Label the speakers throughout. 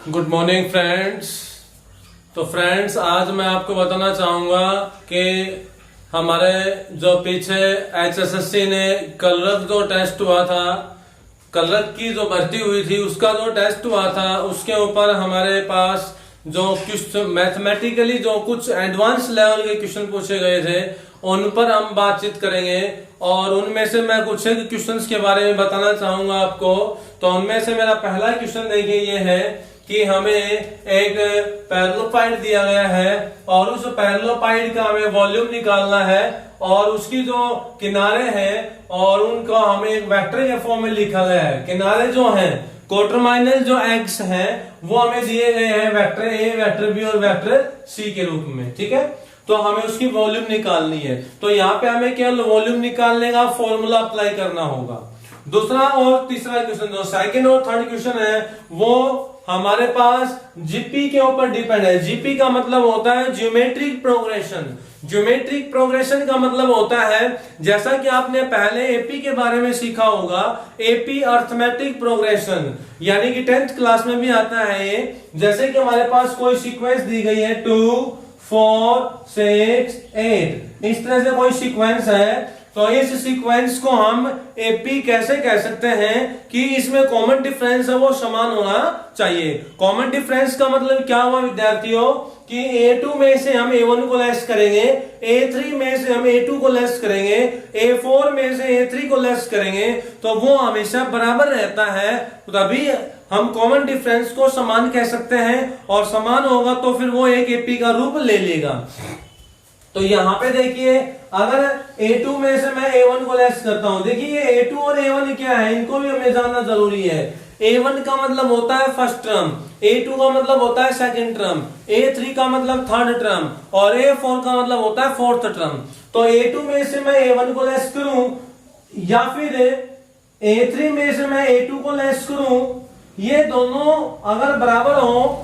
Speaker 1: Good morning friends. तो friends आज मैं आपको बताना चाहूंगा कि हमारे जो पीछे HSSC ने कलरक जो टेस्ट हुआ था, कलरक की जो भर्ती हुई थी उसका जो टेस्ट हुआ था उसके ऊपर हमारे पास जो क्वेश्चन मैथमेटिकली जो कुछ एडवांस लेवल के क्वेश्चन पूछे गए थे उन पर हम बातचीत करेंगे और उनमें से मैं कुछ एक क्वेश्चंस के बारे में बताना चाहूंगा आपको। तो उनमें से मेरा पहला क्वेश्चन देखिए ये है कि हमें एक पैरेललोपाइड दिया गया है और उस पैरेललोपाइड का हमें वॉल्यूम निकालना है और उसकी जो किनारे हैं और उनका हमें एक वेक्टर के फॉर्म में लिखा गया है। किनारे जो हैं कोटरमाइनल जो एक्स हैं वो हमें दिए गए हैं वेक्टर ए, वेक्टर बी और वेक्टर सी के रूप में। ठीक है, तो हमें उसकी वॉल्यूम निकालनी है। तो यहाँ पे हमें केवल वॉल्यूम निकालने का फॉर्मूला अप्लाई करना होगा। दूसरा और तीसरा क्वेश्चन जो सेकंड और थर्ड क्वेश्चन है वो हमारे पास जीपी के ऊपर डिपेंड है। जीपी का मतलब होता है ज्योमेट्रिक प्रोग्रेशन। ज्योमेट्रिक प्रोग्रेशन का मतलब होता है, जैसा कि आपने पहले एपी के बारे में सीखा होगा, एपी अर्थमेटिक प्रोग्रेशन, यानी कि 10th क्लास में भी आता है ये। जैसे कि हमारे पास कोई सीक्वेंस दी गई है 2 4 6 8, इस तरह से कोई सीक्वेंस है, तो इस सीक्वेंस को हम एपी कैसे कह सकते हैं कि इसमें कॉमन डिफरेंस है वो समान होना चाहिए। कॉमन डिफरेंस का मतलब क्या हुआ विद्यार्थियों कि A2 में से हम A1 को लेस करेंगे, A3 में से हम A2 को लेस करेंगे, A4 में से A3 को लेस करेंगे, तो वो हमेशा बराबर रहता है, तभी हम कॉमन डिफरेंस को समान कह सकते हैं और समान होगा तो फिर वो एक एपी का रूप ले लेगा। तो यहां पे देखिए अगर A2 में से मैं A1 को लेस करता हूं, देखिए ये A2 और A1 क्या है इनको भी हमें जानना जरूरी है। A1 का मतलब होता है फर्स्ट टर्म, A2 का मतलब होता है सेकंड टर्म, A3 का मतलब थर्ड टर्म और A4 का मतलब होता है फोर्थ टर्म। तो A2 में से मैं A1 को लेस करूं या फिर A3 में से मैं A2 को लेस करूं, ये दोनों अगर बराबर हो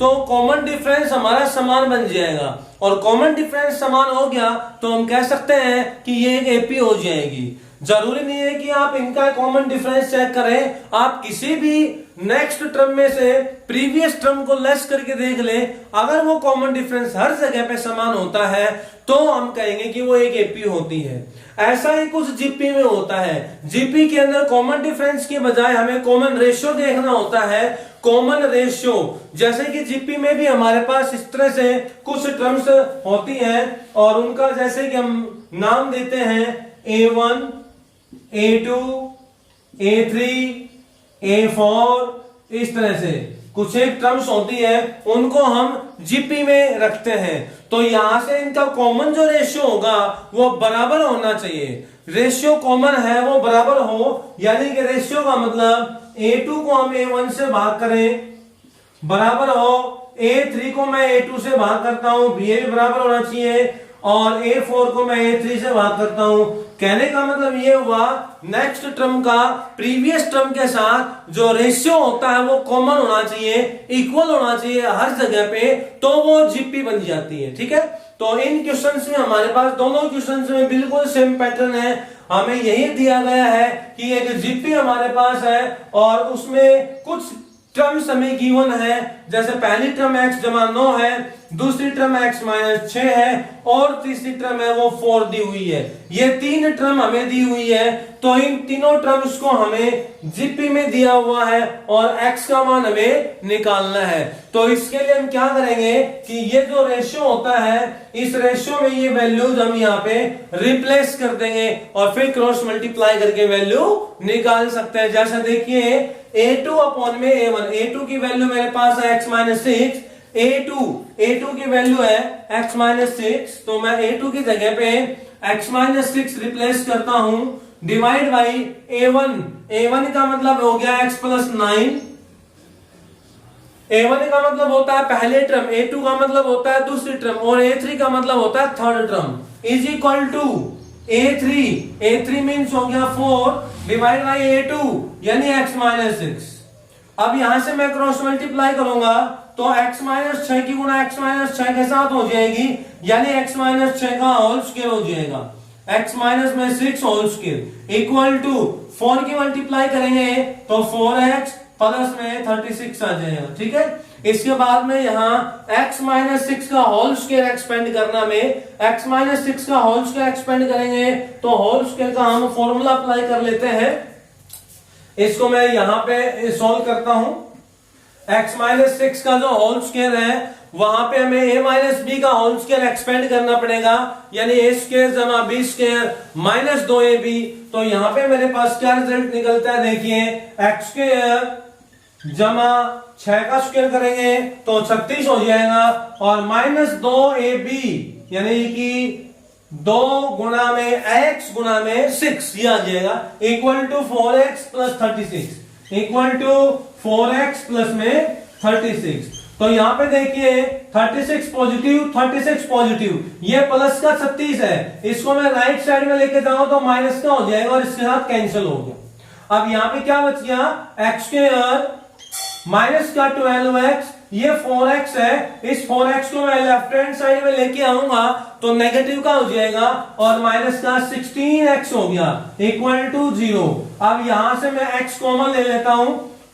Speaker 1: तो कॉमन डिफरेंस हमारा समान बन जाएगा और कॉमन डिफरेंस समान हो गया तो हम कह सकते हैं कि ये एक एपी हो जाएगी। जरूरी नहीं है कि आप इनका कॉमन डिफरेंस चेक करें, आप किसी भी नेक्स्ट टर्म में से प्रीवियस टर्म को लेस करके देख लें, अगर वो कॉमन डिफरेंस हर जगह पे समान होता है तो हम कहेंगे कि वो एक एपी होती है। ऐसा ही कुछ जीपी में होता है। जीपी के अंदर कॉमन डिफरेंस के बजाय हमें कॉमन रेशियो देखना होता है। कॉमन रेशियो जैसे कि जीपी में भी हमारे पास इस तरह से कुछ टर्म्स होती हैं और उनका जैसे कि हम नाम देते हैं A1, A2, A3, A4, इस तरह से कुछ एक टर्म्स होती है उनको हम जीपी में रखते हैं। तो यहां से इनका कॉमन जो रेशियो होगा वो बराबर होना चाहिए। रेशियो कॉमन है वो बराबर हो, यानी कि रेशियो का मतलब A2 को हम A1 से भाग करें बराबर हो, A3 को मैं A2 से भाग करता हूं, ये भी बराबर होना चाहिए, और A4 को मैं A3 से भाग करता हूं। कहने का मतलब ये हुआ नेक्स्ट टर्म का प्रीवियस टर्म के साथ जो रेशियो होता है वो कॉमन होना चाहिए, इक्वल होना चाहिए हर जगह पे, तो वो जीपी बन जाती है। ठीक है, तो इन क्वेश्चंस में हमारे पास दोनों क्वेश्चंस में बिल्कुल सेम पैटर्न है। हमें यही दिया गया है कि एक जीपी हमारे पास है और उसमें कुछ टर्म्स हमें गिवन है, जैसे पहली टर्म x जमा 9 है, दूसरी टर्म x माइनस 6 है और तीसरी टर्म है वो 4 दी हुई है। ये तीन टर्म हमें दी हुई है, तो इन तीनों टर्म्स को हमें जीपी में दिया हुआ है और x का मान हमें निकालना है। तो इसके लिए हम क्या करेंगे कि ये जो रेशियो होता है इस रेशियो में ये वैल्यूज हम यहाँ पे रिप्लेस कर देंगे और फिर क्रॉस मल्टीप्लाई करके वैल्यू निकाल सकते हैं। जैसा देखिए A2 अपॉन में A1, A2 की वैल्यू मेरे पास है x माइनस 6, A2 की वैल्यू है x माइनस 6, तो मैं A2 की जगह पे x माइनस 6 रिप्लेस करता हूं, डिवाइड बाई A1 का मतलब हो गया x प्लस 9, A1 का मतलब होता है पहले टर्म, A2 का मतलब होता है दूसरी टर्म और A3 का मतलब होता है third term, is equal to A3 means हो गया 4 डिवाइड बाई A2 यानी x माइनस 6। अब यहां से मैं क्रॉस मल्टीप्लाई करूंगा तो x माइनस 6 की गुणा x माइनस 6 के साथ हो जाएगी, यानी x माइनस 6 का होल स्क्वायर हो जाएगा, x माइनस में 6 होल स्क्वायर इक्वल टू 4 की मल्टीप्लाई करेंगे तो 4x प्लस में 36 आ जाएगा, ठीक है। इसके बाद में यहाँ x माइनस 6 का होल स्क्वायर एक्सपेंड करना में x माइनस 6 का होल स्क्वायर एक्सपेंड करेंगे तो होल स्क्वायर का हम फॉर्मूला अप्लाई कर लेते हैं। इसको मैं यहाँ पे सॉल्व करता हूं। x माइनस 6 का जो होल स्क्वायर है वहां पे हमें a माइनस बी का होल स्क्वायर एक्सपेंड करना पड़ेगा, यानी a स्क्वायर जमा b स्क्वायर माइनस 2ab। तो यहाँ पे मेरे पास क्या रिजल्ट निकलता है, देखिए x स्क्वायर जमा 6 का स्क्वायर करेंगे तो 36 हो जाएगा और माइनस 2ab यानी कि 2 गुणा में x गुणा में 6 ये आ जाएगा equal to 4x plus 36 equal to 4x plus में 36। तो यहाँ पे देखिए 36 पॉजिटिव ये प्लस का 36 है, इसको मैं राइट साइड में लेके जाऊं तो माइनस का हो जाएगा और इसके साथ कैंसिल हो गया। अब यहाँ पे क्या बच गया, एक्स स्क्वायर माइनस का 12x, ये 4x है, इस 4x को मैं लेफ्ट हैंड साइड में लेके आऊंगा तो नेगेटिव का हो जाएगा और माइनस का 16x हो गया इक्वल टू 0। अब यहां से मैं x कॉमन ले लेता हूं,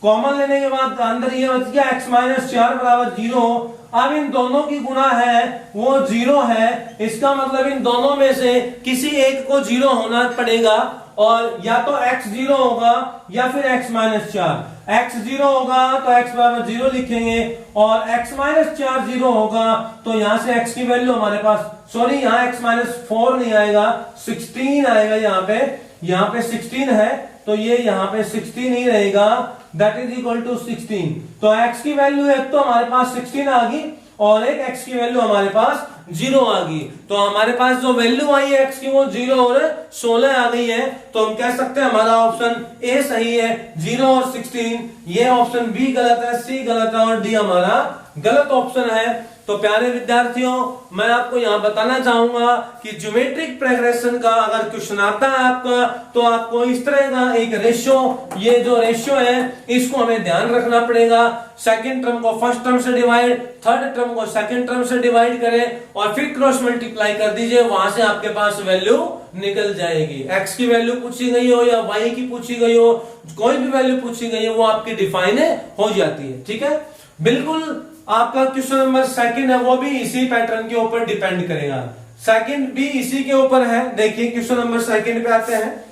Speaker 1: कॉमन लेने के बाद अंदर ये बच गया x माइनस 4 बराबर 0। अब इन दोनों की गुणा है वो 0 है, इसका मतलब इन दोनों में से किसी एक को 0 होना पड़ेगा और या तो x 0 होगा या फिर x माइनस 4। x 0 होगा तो x बराबर 0 लिखेंगे और x माइनस 4 0 होगा तो यहां से x की वैल्यू हमारे पास, सॉरी यहाँ x माइनस 4 नहीं आएगा 16 आएगा, यहाँ पे 16 है तो ये यहाँ पे 16 ही रहेगा, दैट इज इक्वल टू 16। तो x की वैल्यू एक तो हमारे पास 16 आ गई और एक x की वैल्यू हमारे पास 0 आ गई। तो हमारे पास जो वैल्यू आई है x की वो 0 और 16 आ गई है। तो हम कह सकते हैं हमारा ऑप्शन ए सही है, 0 और 16। ये ऑप्शन बी गलत है, सी गलत है और डी हमारा गलत ऑप्शन है। तो प्यारे विद्यार्थियों, मैं आपको यहाँ बताना चाहूंगा कि ज्योमेट्रिक प्रोग्रेशन का अगर क्वेश्चन आता है आपका तो आपको इस तरह का एक रेशियो, ये जो रेशियो है इसको हमें ध्यान रखना पड़ेगा। सेकंड टर्म को फर्स्ट टर्म से डिवाइड, थर्ड टर्म को सेकंड टर्म से डिवाइड करें और फिर क्रॉस मल्टीप्लाई कर दीजिए, वहां से आपके पास वैल्यू निकल जाएगी। x की वैल्यू पूछी गई हो या y की पूछी गई हो, कोई भी वैल्यू पूछी गई है वो आपकी डिफाइन हो जाती है, ठीक है। बिल्कुल आपका क्वेश्चन नंबर सेकंड है वो भी इसी पैटर्न के ऊपर डिपेंड करेगा, सेकंड भी इसी के ऊपर है। देखिए क्वेश्चन नंबर सेकंड पे आते हैं।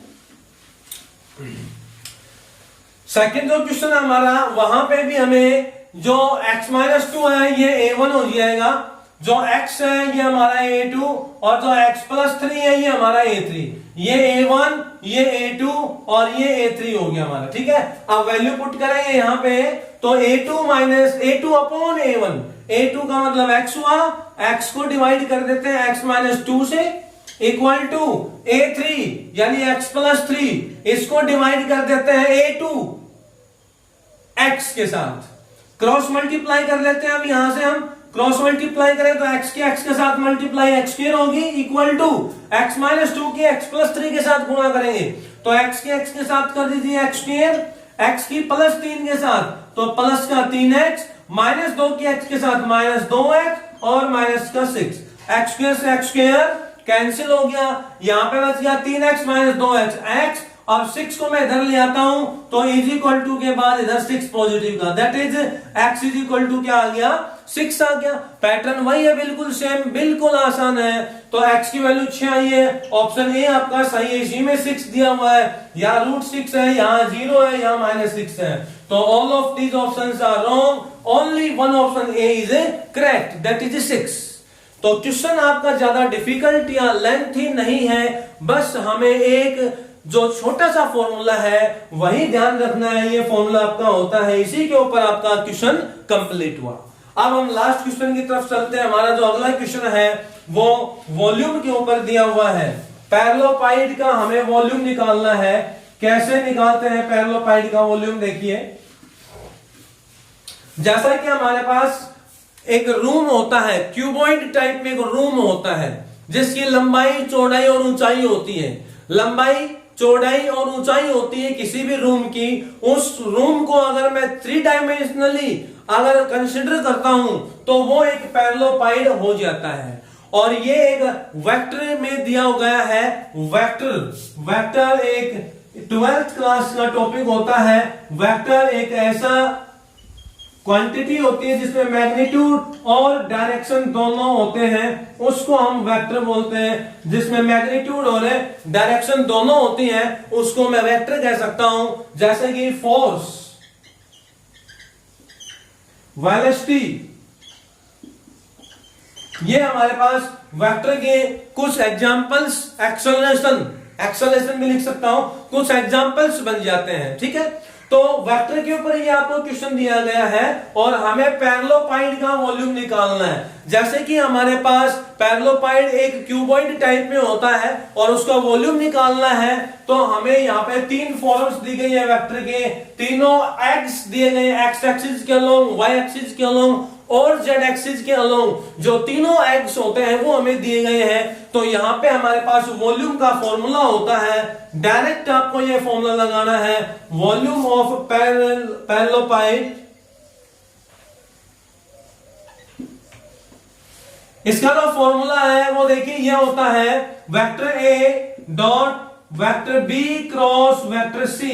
Speaker 1: सेकंड जो क्वेश्चन है हमारा, वहां पे भी हमें जो x माइनस 2 है ये a1 हो जाएगा, जो x है ये हमारा a2 और जो x प्लस 3 है ये हमारा a3। ये a1 ये a2 और ये a3 हो गया हमारा, ठीक है। अब वैल्यू पुट करेंगे यहाँ पे तो a2 minus a2 upon a1, a2 का मतलब x हुआ, x को डिवाइड कर देते हैं x माइनस 2 से इक्वल टू a3 यानी x प्लस 3, इसको डिवाइड कर देते हैं a2 x के साथ, क्रॉस मल्टीप्लाई कर लेते हैं। अब यहां से हम क्रॉस मल्टीप्लाई करें तो x की x के साथ मल्टीप्लाई x स्क्वायर होगी इक्वल टू x माइनस 2 की x प्लस 3 के साथ गुणा करेंगे तो x की x के साथ कर दीजिए x स्क्वायर, x की प्लस 3 के साथ तो प्लस का 3x, माइनस 2 की x के साथ माइनस 2x और माइनस का 6, x स्क्वायर से x स्क्वायर कैंसिल हो गया, यहाँ पे बच गया 3x माइनस 2x x। अब 6 को मैं इधर ले आता हूं तो इज इक्वल टू के बाद इधर 6 पॉजिटिव का, that is x is equal to क्या आ गया 6 आ गया। पैटर्न वही है, बिल्कुल सेम, बिल्कुल आसान है। तो x की वैल्यू 6 आई है, ऑप्शन ए आपका सही है, इसी में 6 दिया हुआ है, यहाँ √6 है, यहाँ 0 है, यहाँ -6 है। तो all of these options are wrong, only one option A is correct, that is 6। तो क्वेश्चन आपका ज्यादा डिफिकल्ट या लेंथी नहीं है, बस हमें एक जो छोटा सा फॉर्मूला है वही ध्यान रखना है, ये फॉर्मूला आपका होता है, इसी के ऊपर आपका क्वेश्चन कंप्लीट हुआ। अब हम लास्ट क्वेश्चन की तरफ चलते हैं। हमारा जो अगला क्वेश्चन है वो वॉल्यूम के ऊपर दिया हुआ है। पैरेललोपाइड का हमें वॉल्यूम निकालना है। कैसे निकालते हैं पैरेललोपाइड का वॉल्यूम, देखिए जैसा कि हमारे पास एक रूम होता है, क्यूबॉइड टाइप में एक रूम होता है जिसकी लंबाई चौड़ाई और ऊंचाई होती है, लंबाई चौड़ाई और ऊंचाई होती है किसी भी रूम की। उस रूम को अगर मैं 3 डायमेंशनली अगर कंसिडर करता हूं तो वो एक पैरेललोपाइड हो जाता है। और ये एक वेक्टर में दिया गया है, वेक्टर एक ट्वेल्थ क्लास का टॉपिक होता है वेक्टर। एक ऐसा क्वांटिटी होती है जिसमें मैग्नीट्यूड और डायरेक्शन दोनों होते हैं, उसको हम वेक्टर बोलते हैं। जिसमें मैग्नीट्यूड और डायरेक्शन दोनों होती हैं उसको मैं वेक्टर कह सकता हूं। जैसे कि फोर्स, वेलोसिटी, ये हमारे पास वेक्टर के कुछ एग्जांपल्स। एक्सेलरेशन भी लिख सकता हूं, कुछ एग्जांपल्स बन जाते हैं। ठीक है, तो वेक्टर के ऊपर ये आपको क्वेश्चन दिया गया है और हमें पैरेललोपाइड का वॉल्यूम निकालना है। जैसे कि हमारे पास पैरेललोपाइड एक क्यूबॉइड टाइप में होता है और उसका वॉल्यूम निकालना है, तो हमें यहाँ पे तीन फॉर्म्स दी गई है वेक्टर के। तीनों एक्स दिए गए, एक्स एक्सिस के अलोंग, वाई एक्सिस के अलोंग और जेड एक्सिस के अलोंग जो तीनों एक्स होते हैं वो हमें दिए गए हैं। तो यहां पे हमारे पास वॉल्यूम का फॉर्मूला होता है, डायरेक्ट आपको ये फॉर्मूला लगाना है, वॉल्यूम ऑफ पैरेललोपाइड। इसका जो फॉर्मूला है वो देखिए ये होता है vector A dot vector B cross vector C,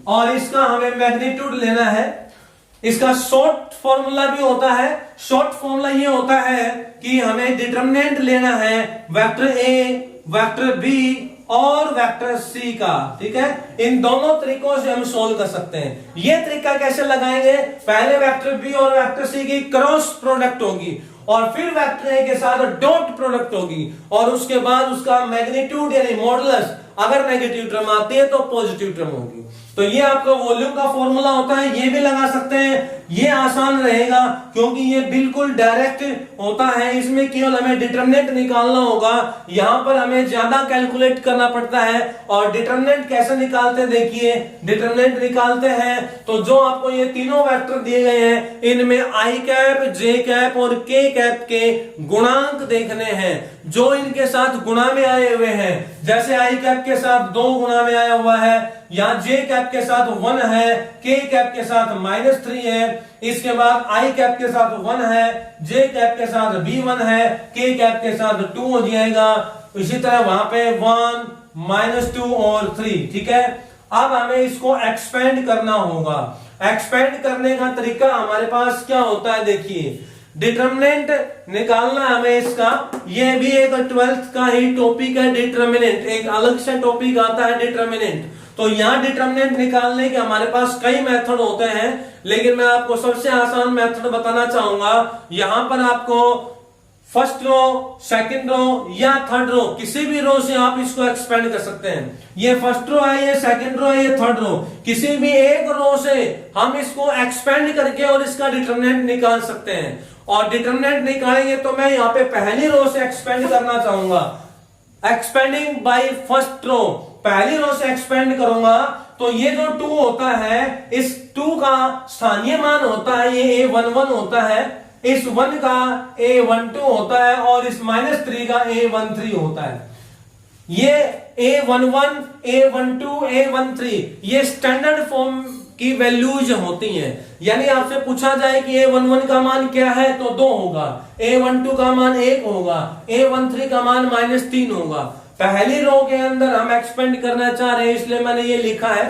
Speaker 1: और इसका हमें मैग्नीट्यूड लेना है। इसका शॉर्ट फॉर्मूला भी होता है। शॉर्ट फॉर्मूला ये होता है कि हमें डिटरमिनेंट लेना है वेक्टर ए, वेक्टर बी और वेक्टर सी का। ठीक है, इन दोनों तरीकों से हम सोल्व कर सकते हैं। ये तरीका कैसे लगाएंगे, पहले वेक्टर बी और वेक्टर सी की क्रॉस प्रोडक्ट होगी और फिर वेक्टर ए के साथ डॉट प्रोडक्ट होगी और उसके बाद उसका मैग्नीट्यूड यानी मॉडुलस, अगर नेगेटिव टर्म आती है तो पॉजिटिव टर्म होगी। तो ये आपका वॉल्यूम का फॉर्मूला होता है, ये भी लगा सकते हैं। ये आसान रहेगा क्योंकि ये बिल्कुल डायरेक्ट होता है, इसमें केवल हमें डिटरमिनेंट निकालना होगा। यहां पर हमें ज्यादा कैलकुलेट करना पड़ता है। और डिटरमिनेंट कैसे निकालते हैं, देखिए डिटरमिनेंट निकालते हैं तो जो आपको ये तीनों वेक्टर दिए गए हैं इनमें आई कैप, जे कैप और के कैप के गुणांक देखने हैं जो इनके साथ गुणा में आए हुए हैं। जैसे आई कैप के साथ 2 गुणा में आया हुआ है, यहां जे कैप के साथ 1 है, के कैप के साथ -3 है, इसके बाद आई कैप के साथ 1 है, जे कैप के साथ भी 1 है, के कैप के साथ 2 हो जाएगा। इसी तरह वहां पे 1, -2 और 3। ठीक है, अब हमें इसको एक्सपेंड करना होगा। एक्सपेंड करने का तरीका हमारे पास क्या होता है, देखिए डिटरमिनेंट निकालना हमें इसका। ये भी एक 12th का ही टॉपिक है डिटरमिनेंट, एक अलग से टॉपिक आता है डिटरमिनेंट। तो यहां डिटरमिनेंट निकालने के हमारे पास कई मेथड होते हैं, लेकिन मैं आपको सबसे आसान मेथड बताना चाहूंगा। यहां पर आपको फर्स्ट रो, सेकंड रो या थर्ड रो, किसी भी रो से आप इसको एक्सपेंड कर सकते हैं। ये फर्स्ट रो है, ये सेकंड रो है, ये थर्ड रो, किसी भी एक रो से हम इसको एक्सपेंड करके और इसका डिटरमिनेंट निकाल सकते हैं। और डिटरमिनेंट निकालेंगे तो मैं यहाँ पे पहली रो से एक्सपेंड करना चाहूंगा, एक्सपेंडिंग बाय फर्स्ट रो, पहली रो से एक्सपेंड करूंगा तो ये जो 2 होता है, इस 2 का स्थानीय मान होता है ये A11 होता है, इस 1 का A12 होता है और इस -3 का A13 होता है। ये A11, A12, A13 ये स्टैंडर्ड फॉर्म की वैल्यूज होती हैं। यानी आपसे पूछा जाए कि A11 का मान क्या है तो 2 होगा, A12 का मान 1 होगा, A13 का मान -3 होगा। पहली रो के अंदर हम एक्सपेंड करना चाह रहे हैं इसलिए मैंने ये लिखा है।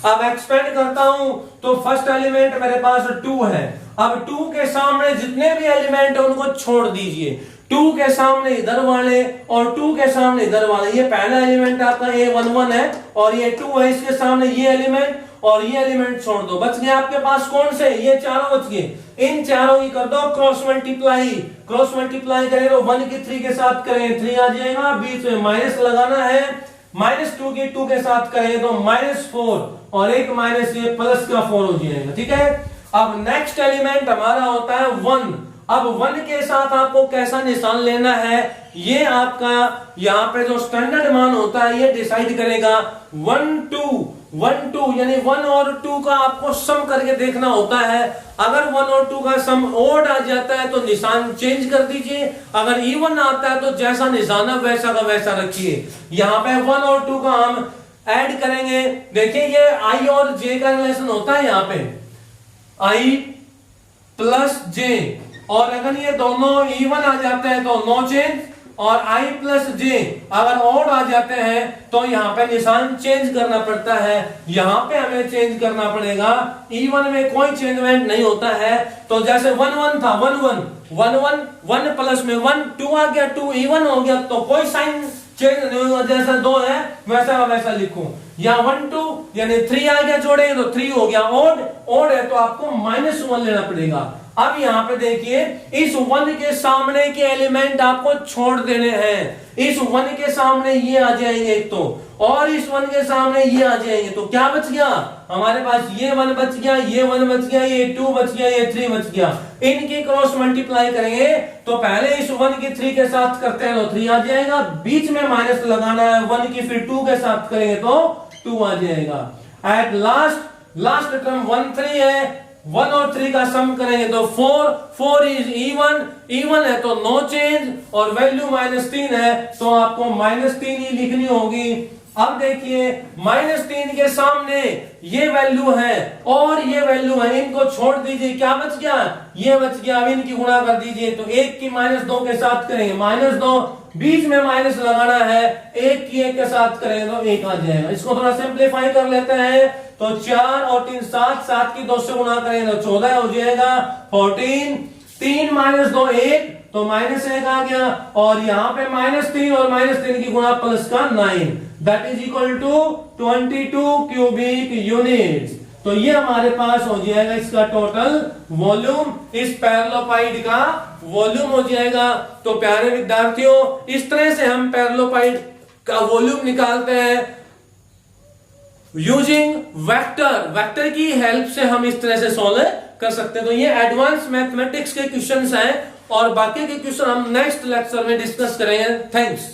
Speaker 1: अब एक्सपेंड करता हूं तो फर्स्ट एलिमेंट मेरे पास 2 है। अब 2 के सामने जितने भी एलिमेंट है उनको छोड़ दीजिए। 2 के सामने इधर वाले और 2 के सामने इधर वाले। ये पहला एलिमेंट आपका A11 है और ये 2 है, इसके सामने ये एलिमेंट और ये एलिमेंट छोड़ दो। बच गए आपके पास कौन से, ये चारों बच गए। इन चारों की कर दो क्रॉस मल्टीप्लाई। क्रॉस मल्टीप्लाई करें तो 1 की 3 के साथ करें 3 आ जाएगा, बीच में माइनस लगाना है, -2 की 2 के साथ करें तो -4 और एक माइनस ये प्लस का 4 हो जाएगा। ठीक है, अब नेक्स्ट एलिमेंट हमारा होता है 1। अब 1 के साथ आपको कैसा निशान लेना है ये आपका यहाँ पे जो स्टैंडर्ड मान होता है ये डिसाइड करेगा। 1 2 यानी 1 और 2 का आपको सम करके देखना होता है। अगर 1 और 2 का सम ओड आ जाता है तो निशान चेंज कर दीजिए, अगर इवन आता है तो जैसा निशान है वैसा का वैसा रखिए। यहाँ पे 1 और 2 का हम ऐड करेंगे। देखिए ये आई और जे का रिलेशन होता है, यहाँ पे आई प्लस जे, और अगर ये दोनों इवन आ जाते हैं तो नो चेंज और i प्लस जे अगर ऑड आ जाते हैं तो यहाँ पे निशान चेंज करना पड़ता है। यहाँ पे हमें चेंज करना पड़ेगा, इवन में कोई चेंजमेंट नहीं होता है। तो जैसे 1 1 था, 1 1 1 1 1 प्लस में 1 2 आ गया, 2 इवन हो गया, तो कोई साइन चेंज नहीं होगा। जैसा 2 है वैसा वैसा लिखूं। यहाँ 1 2 यानी 3 आ गया, जोड़ेंगे तो 3 हो गया। ऑड है तो आपको -1 लेना पड़ेगा। अब यहाँ पे देखिए, इस 1 के सामने के एलिमेंट आपको छोड़ देने हैं। इस 1 के सामने ये आ जाएंगे एक तो, और इस 1 के सामने ये आ जाएंगे, तो क्या बच गया हमारे पास? ये 1 बच गया, ये 1 बच गया, ये 2 बच गया, ये 3 बच गया। इनकी क्रॉस मल्टीप्लाई करेंगे तो पहले इस 1 की 3 के साथ करते हैं तो 3 आ जाएगा, बीच में माइनस लगाना है 1 की, फिर 2 के साथ करेंगे तो 2 आ जाएगा। एट लास्ट टर्म 1 3 है, 1 और 3 का सम करेंगे तो 4 इज इवन है तो नो चेंज, और वैल्यू -3 है तो आपको -3 ही लिखनी होगी। अब देखिए -3 के सामने ये वैल्यू है और ये वैल्यू है, इनको छोड़ दीजिए, क्या बच गया? ये बच गया। अब इनकी गुणा कर दीजिए तो 1 की -2 के साथ करेंगे -2, बीच में माइनस लगाना है, 1 की 1 के साथ करेंगे तो 1 आ जाएगा। इसको थोड़ा सिंप्लीफाई कर लेते हैं तो 4 और 3 7 की 2 से गुणा करेंगे तो 14 हो जाएगा। 14 3 -2 1 तो -1 आ गया, और यहाँ पे -3 और -3 की गुणा प्लस का 9, that is equal to 22 cubic units. तो ये हमारे पास हो जाएगा इसका टोटल वॉल्यूम, इस पैरेललोपाइड का वॉल्यूम हो जाएगा। तो प्यारे विद्यार्थियों, इस तरह से हम पैरेललोपाइड का वॉल्यूम निकालते हैं यूजिंग वेक्टर की हेल्प से हम इस तरह से सॉल्व कर सकते हैं। तो ये एडवांस मैथमेटिक्स के क्वेश्चंस हैं और बाकी के क्वेश्चन हम नेक्स्ट लेक्चर में डिस्कस करेंगे। थैंक्स।